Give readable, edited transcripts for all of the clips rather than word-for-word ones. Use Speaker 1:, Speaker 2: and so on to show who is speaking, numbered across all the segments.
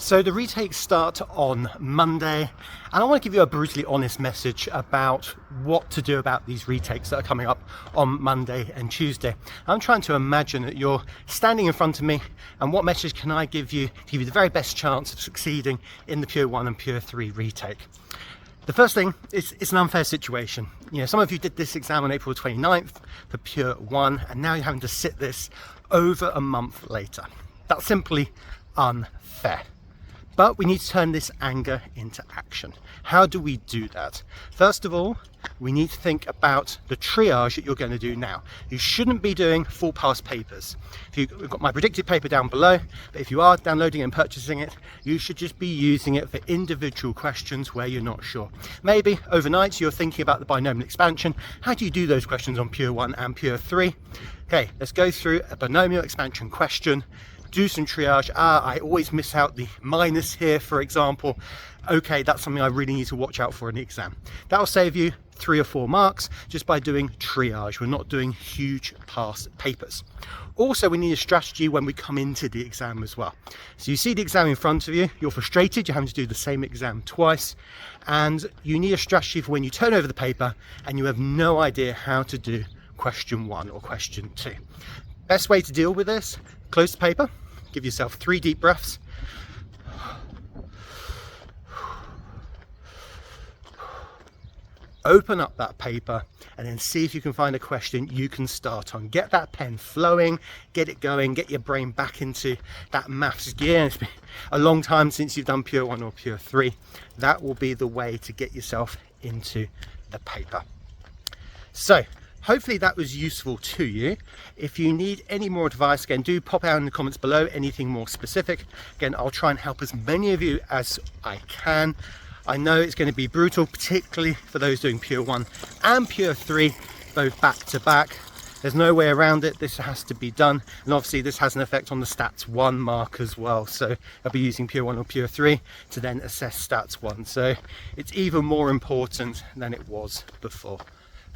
Speaker 1: So the retakes start on Monday, and I want to give you a brutally honest message about what to do about these retakes that are coming up on Monday and Tuesday. I'm trying to imagine that you're standing in front of me, and what message can I give you to give you the very best chance of succeeding in the Pure 1 and Pure 3 retake. The first thing is it's an unfair situation. You know, some of you did this exam on April 29th for Pure 1, and now you're having to sit this over a month later. That's simply unfair. But we need to turn this anger into action. How do we do that? First of all, we need to think about the triage that you're going to do now. You shouldn't be doing full pass papers. We've got my predicted paper down below, but if you are downloading and purchasing it, you should just be using it for individual questions where you're not sure. Maybe overnight you're thinking about the binomial expansion. How do you do those questions on Pure 1 and Pure 3? Okay, let's go through a binomial expansion question. Do some triage. I always miss out the minus here, for example. Okay, that's something I really need to watch out for in the exam. That'll save you 3 or 4 marks just by doing triage. We're not doing huge pass papers. Also, we need a strategy when we come into the exam as well. So you see the exam in front of you, you're frustrated, you're having to do the same exam twice, and you need a strategy for when you turn over the paper and you have no idea how to do question 1 or question 2. Best way to deal with this, close the paper, give yourself 3 deep breaths. Open up that paper and then see if you can find a question you can start on. Get that pen flowing, get it going, get your brain back into that maths gear. It's been a long time since you've done Pure 1 or Pure 3. That will be the way to get yourself into the paper. So, hopefully that was useful to you. If you need any more advice, again, do pop out in the comments below, anything more specific. Again, I'll try and help as many of you as I can. I know it's going to be brutal, particularly for those doing Pure 1 and Pure 3, both back to back. There's no way around it. This has to be done. And obviously this has an effect on the Stats 1 mark as well. So I'll be using Pure 1 or Pure 3 to then assess Stats 1. So it's even more important than it was before.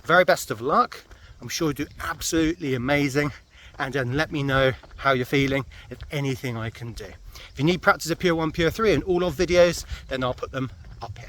Speaker 1: Very best of luck. I'm sure you'll do absolutely amazing, and then let me know how you're feeling, if anything I can do. If you need practice of Pure 1, Pure 3 and all of videos, then I'll put them up here.